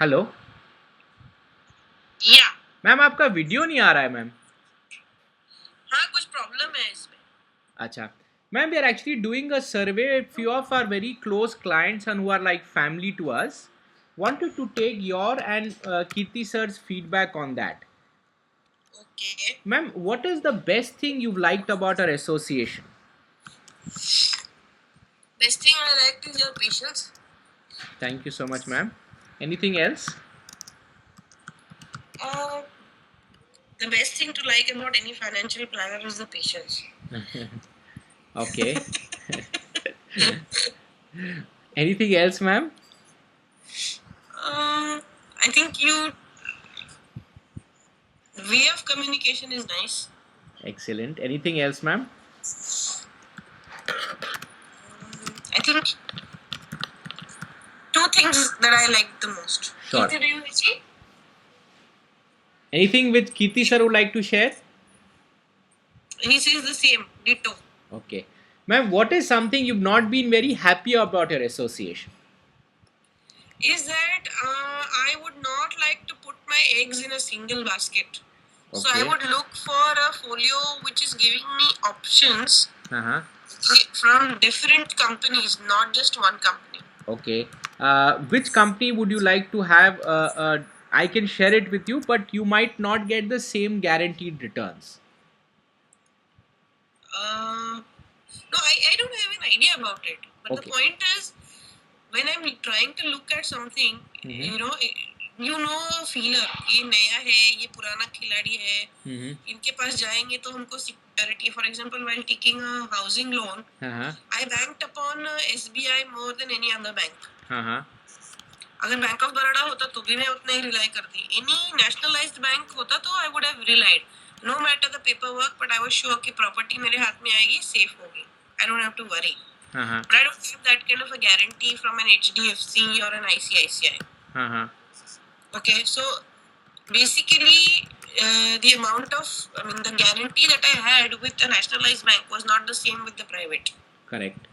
Hello. या ma'am आपका video नहीं आ रहा है मैम। हाँ, कुछ प्रॉब्लम है इसमें। अच्छा। Ma'am, we are actually doing a survey. Few of our very close clients and who are like family to us wanted to take your and Kirti sir's feedback on that. Okay. Ma'am, what is the best thing you've liked about our association? Best thing I like is your patience. Thank you so much, ma'am. Anything else? The best thing to like about any financial planner is the patience. Okay. Anything else, ma'am? I think you way of communication is nice. Excellent. Anything else, ma'am? I think two things that I like the most. Sure. Kirti, do you see? Anything which Kirti sir would like to share? He says the same, ditto. Okay. Ma'am, what is something you've not been very happy about your association? Is that I would not like to put my eggs in a single basket. So I Okay. would look for a folio which is giving me options Uh-huh. from different companies, not just one company. Okay. Which company would you like to have? I can share it with you, but you might not get the same guaranteed returns. No, I don't have an idea about it. But Okay. the point is, when I'm trying to look at something, you know feeler, ये नया है, ये पुराना खिलाड़ी है, इनके पास जाएंगे तो हमको security. For example, while taking a housing loan, I banked upon SBI more than any other bank. अगर बैंक ऑफ बड़ौदा होता तो भी मैं उतना ही रिलाई करती. एनी नेशनलाइज्ड बैंक होता तो I would have relied. No matter the paper work, but I was sure कि प्रॉपर्टी मेरे हाथ में आएगी, सेफ होगी. I don't have to worry. But I don't have that kind of a guarantee from an HDFC or an ICICI. Okay, so basically, the amount of, the guarantee that I had with the nationalized bank was not the same with the private. Correct.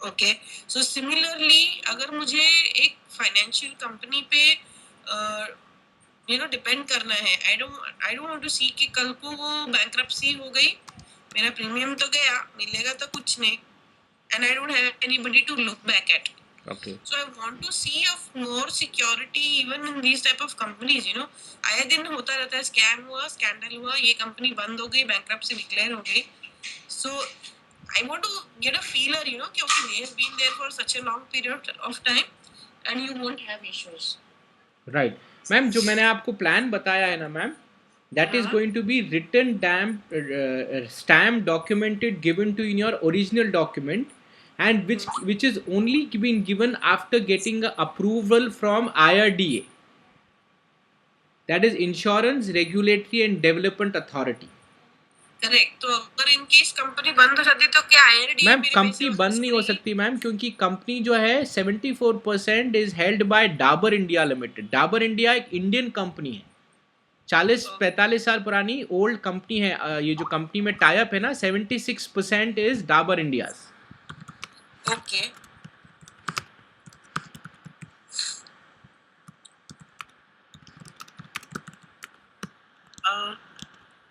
Okay, so similarly, अगर मुझे एक financial company पे depend करना है, I don't want to सी कि कल को वो बैंकरप्सी हो गई, मेरा प्रीमियम तो गया, मिलेगा तो कुछ नहीं, and I don't have anybody to look back at. Okay. So I want to see of more security even in these type of companies. आए दिन होता रहता है, स्कैम हुआ, स्कैंडल हुआ, ये कंपनी बंद हो गई, बैंकरप्सी डिक्लेयर हो गई. So I want to get a feeler, क्योंकि they have been there for such a long period of time and you won't have issues. Right. Ma'am, जो मैंने आपको प्लान बताया है ना ma'am, that is going to be written, stamped, documented, given to in your original document, and which is only been given after getting a approval from IRDA, that is Insurance Regulatory and Development Authority. Correct. तो अगर इनकी company बंद हो जाती तो क्या IRDA ma'am, company बंद नहीं हो सकती मैम, क्योंकि कंपनी जो है 74% is held by Dabur India limited. Dabur India एक इंडियन कंपनी है, 40-45 साल पुरानी ओल्ड कंपनी है. ये जो कंपनी में टाई अप है ना, 76% is Dabur India. Okay.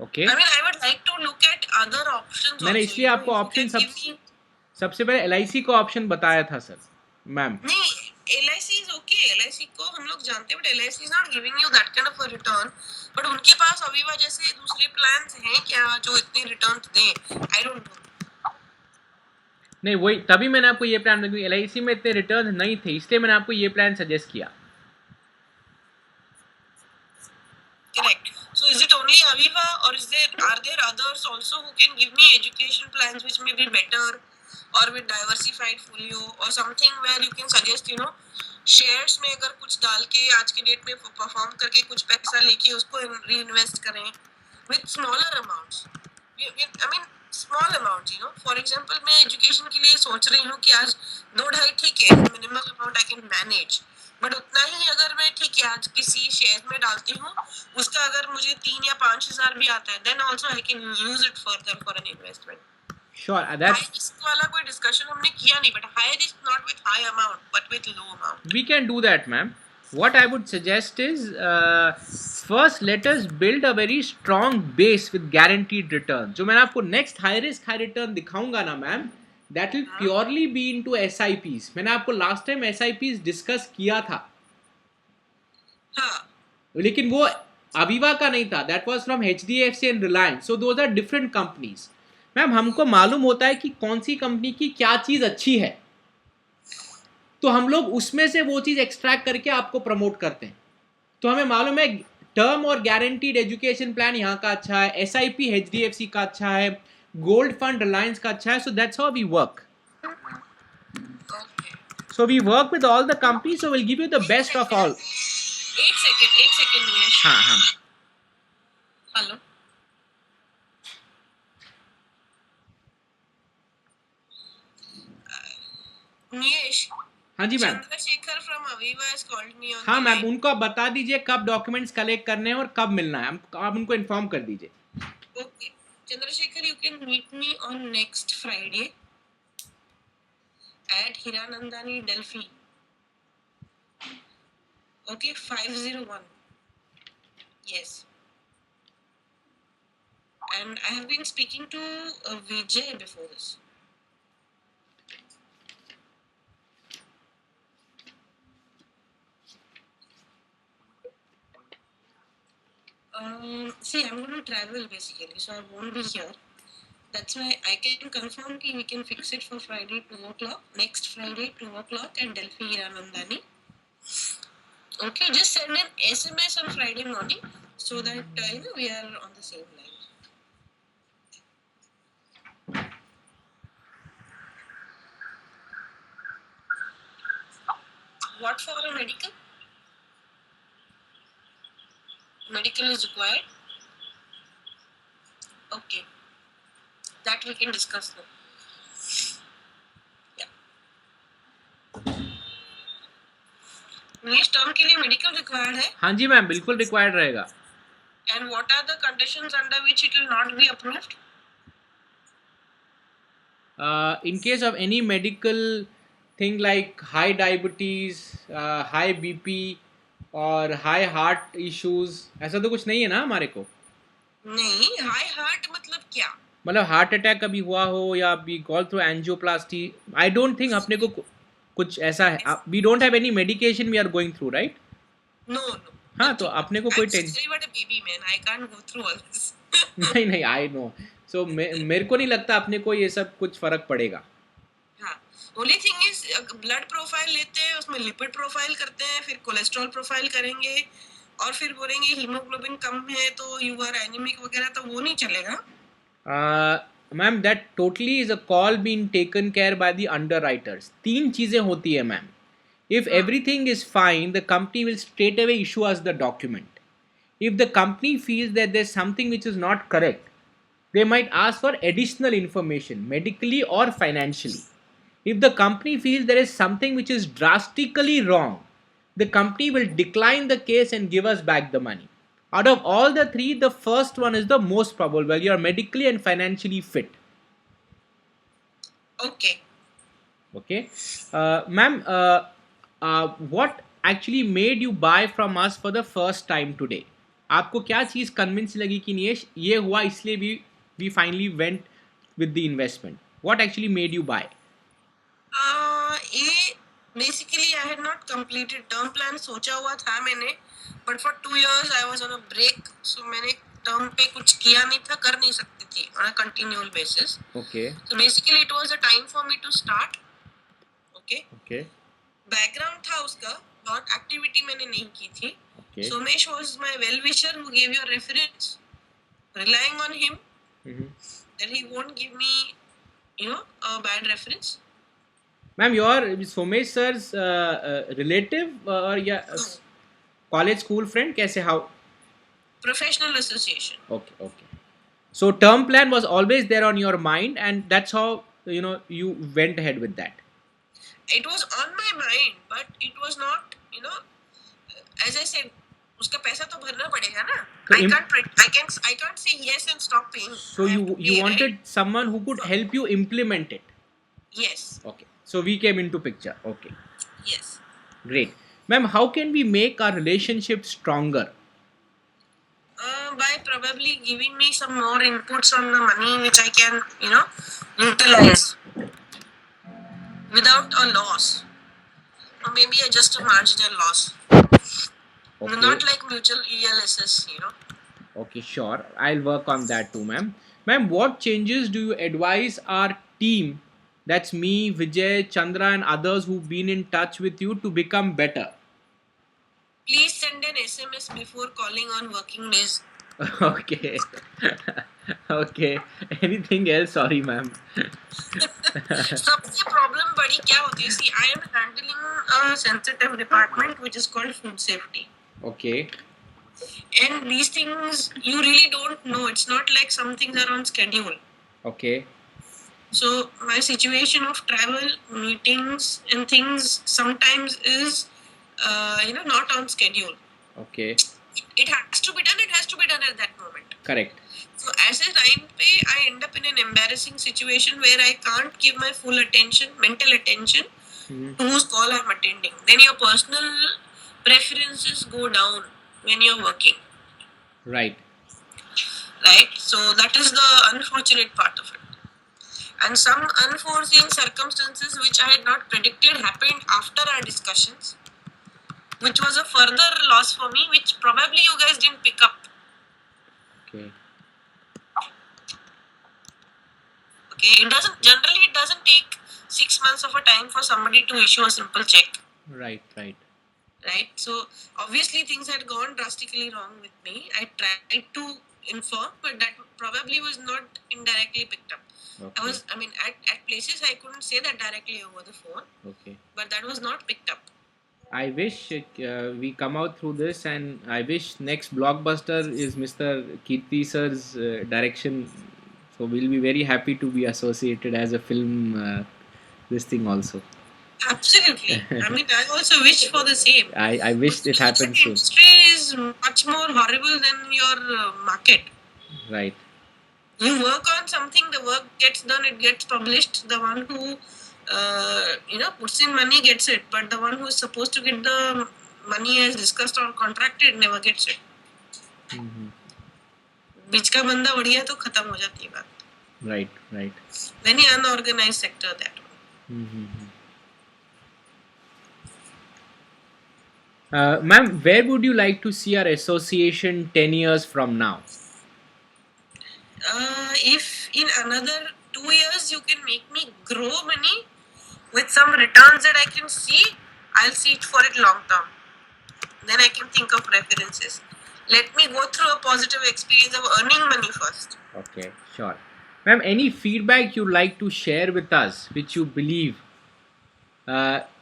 Okay. I mean, I would like to look at other options. मैंने इसलिए आपको ऑप्शन सबसे पहले LIC को ऑप्शन बताया था सर मैम. नहीं, LIC is okay. LIC को हम लोग जानते हैं, but LIC is not giving you that kind of a return. But उनके पास अविवा जैसे दूसरे प्लान्स हैं क्या जो इतने रिटर्न दें? I don't know. नहीं, वही तभी मैंने आपको ये प्लान, LIC में इतने रिटर्न नहीं थे, इसलिए मैंने आपको ये प्लान सजेस्ट किया. Correct. So is it only Aviva or are there others also who can give me education plans which may be better or with diversified folio or something where you can suggest, shares में अगर कुछ डाल के आज के date में perform करके कुछ पैसा लेके उसको reinvest करें with smaller amounts. I mean small amounts, For example, मैं education के लिए सोच रही हूँ कि आज 2-2.5 ठीक है, minimum amount I can manage. But उतना ही अगर मैं ठीक है आज किसी शेयर में डालती हूँ, उसका अगर मुझे 3 या 5 हजार भी आता है, then also I can use it further for an investment. Sure, that's इस वाला कोई डिस्कशन हमने किया नहीं, but higher is not with high amount but with low amount. We can do that ma'am. what I would suggest is first let us build a very strong base with guaranteed return. जो मैंने आपको next high risk high return दिखाऊंगा ना ma'am, that will purely be into SIPs. मैंने आपको last time SIPs discuss किया था, हाँ, लेकिन वो अविवा का नहीं था, that was from HDFC and Reliance. So those are different companies. Ma'am हमको मालूम होता है कि कौन सी कंपनी की क्या चीज़ अच्छी है, तो हम लोग उसमें से वो चीज़ एक्सट्रैक्ट करके आपको प्रमोट करते हैं. तो हमें मालूम है टर्म और गारंटीड एजुकेशन प्लान यहाँ का अच्छा है, SIP HDFC का अच्छा है, गोल्ड फंड रिलायंस का अच्छा है. So that's how we work. okay. So we work with all the companies, so we'll give you the best of all. एक सेकंड नियेश. हाँ हाँ. हेलो. नियेश. हाँ जी ma'am. Chandrashekhar from Aviva has called me on हाँ the ma'am, line. उनको आप बता दीजिए कब डॉक्यूमेंट्स कलेक्ट करने हैं और कब मिलना है. आप उनको इन्फॉर्म कर दीजिए. Okay. Chandrasekhar, you can meet me on next Friday at Hiranandani, Delphi. Okay, 501. Yes. And I have been speaking to Vijay before this. See, I'm going to travel basically, so I won't be here. That's why I can confirm that we can fix it for Friday 2 o'clock. Next Friday 2 o'clock at Delphi Hiranandani. Okay, just send an SMS on Friday morning so that we are on the same line. What for a medical? Medical is required. Okay, that we can discuss now. Yeah. Next term के लिए medical required है. हाँ जी ma'am, बिल्कुल required रहेगा. And what are the conditions under which it will not be approved? In case of any medical thing like high diabetes, high BP और high heart issues, ऐसा तो कुछ नहीं है ना हमारे को. नहीं, हाई हार्ट मतलब क्या? मतलब हार्ट अटैक कभी हुआ हो या we go through angioplasty. I don't think अपने को कुछ ऐसा है. We don't have any medication we are going through, right? No, no. हाँ, तो अपने को कोई tension. Actually, what a baby man. I can't go through all this. नहीं आई नो. सो मेरे को नहीं लगता अपने को ये सब कुछ फर्क पड़ेगा. हाँ, only thing is blood profile लेते हैं, उसमें लिपिड प्रोफाइल करते हैं, फिर कोलेस्ट्रॉल प्रोफाइल करेंगे और फिर बोलेंगे हीमोग्लोबिन कम है तो यू आर एनीमिक वगैरह, तो वो नहीं चलेगा. Ma'am that totally is a call being taken care by the underwriters. 3 चीज़ें होती है ma'am. If everything is fine, the company will straight away issue us the document. If the company feels that there's something which is not correct, they might ask for additional information, medically or financially. If the company feels there is something which is drastically wrong, the company will decline the case and give us back the money. Out of all the 3, the first one is the most probable. You are medically and financially fit. Okay. Okay. Ma'am, what actually made you buy from us for the first time today? आपको क्या चीज़ convince लगी कि नियेश ये हुआ इसलिए we finally went with the investment? What actually made you buy? ये basically I had not completed term plan. सोचा हुआ था मैंने, but for 2 years I was on a break, so मैंने term पे कुछ किया नहीं था, कर नहीं सकती थी on a continual basis. Okay. So basically it was a time for me to start. Okay. Okay. Background था उसका, बहुत एक्टिविटी मैंने नहीं की थी. Okay. Somesh was my well wisher who gave your reference, relying on him that he won't give me a bad reference. Ma'am your Somesh sir's relative or yeah college school friend? कैसे, how? Professional association. Okay. So term plan was always there on your mind and that's how you went ahead with that. It was on my mind, but it was not, as I said, उसका पैसा तो भरना पड़ेगा ना. So I can't say yes and stop paying. So you wanted someone who could help you implement it. Yes. Okay. So we came into picture. Okay. Yes. Great. Ma'am, how can we make our relationship stronger? By probably giving me some more inputs on the money which I can, utilize without a loss. Or maybe just a marginal loss. Okay. Not like mutual ELSS, Okay, sure. I'll work on that too, ma'am. Ma'am, what changes do you advise our team, that's me, Vijay, Chandra, and others who've been in touch with you, to become better? Please send an SMS before calling on working days. Okay. Okay. Anything else? Sorry, ma'am. सबसे problem बड़ी क्या होती है? See, I am handling a sensitive department which is called food safety. Okay. And these things you really don't know. It's not like some things are on schedule. Okay. So my situation of travel, meetings, and things sometimes is, not on schedule. Okay. It has to be done. It has to be done at that moment. Correct. So as a time pay, I end up in an embarrassing situation where I can't give my full attention, mental attention, to whose call I'm attending. Then your personal preferences go down when you're working. Right. Right? So that is the unfortunate part of it. And some unforeseen circumstances which I had not predicted happened after our discussions, which was a further loss for me, which probably you guys didn't pick up. Okay. Okay, it doesn't take 6 months of a time for somebody to issue a simple check. Right. Right? So obviously things had gone drastically wrong with me. I tried to inform, but that probably was not indirectly picked up. Okay. At places I couldn't say that directly over the phone. Okay. But that was not picked up. I wish we come out through this, and I wish next blockbuster is Mr. Kirti sir's direction. So we'll be very happy to be associated as a film. This thing also. Absolutely. I also wish for the same. I wish it happens soon. Industry is much more horrible than your market. Right. You work on something, the work gets done, it gets published. The one who, puts in money gets it, but the one who is supposed to get the money as discussed or contracted never gets it. बीच का बंदा बढ़िया तो खत्म हो जाती है बात. Right. Very unorganized sector that one. Ma'am, where would you like to see our association 10 years from now? If in another 2 years you can make me grow money with some returns that I can see, I'll see it for it long term. Then I can think of references. Let me go through a positive experience of earning money first. Okay, sure. Ma'am, any feedback you'd like to share with us which you believe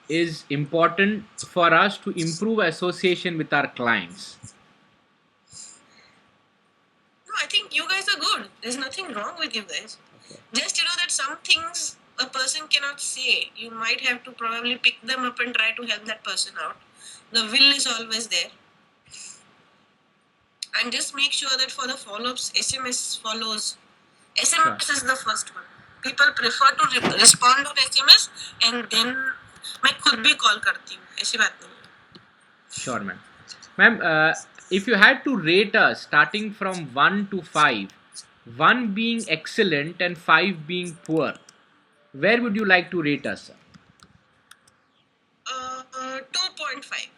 is important for us to improve association with our clients? No, I think you guys are good. There's nothing wrong with you guys. Okay. Just that some things a person cannot say. You might have to probably pick them up and try to help that person out. The will is always there. And just make sure that for the follow-ups, SMS follows. SMS is the first one. People prefer to respond on SMS and then मैं खुद भी call करती हूँ. ऐसी बात नहीं. Sure, ma'am. Ma'am, if you had to rate us starting from 1 to 5, 1 being excellent and 5 being poor, where would you like to rate us, sir? 2.5.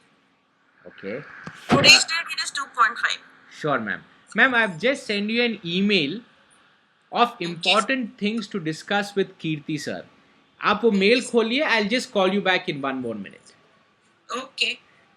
Okay. Today's date is 2.5. Sure, ma'am. Ma'am, I've just sent you an email of important things to discuss with Kirti sir. आप वो mail खोलिए. I'll just call you back in 1 more minute. Okay.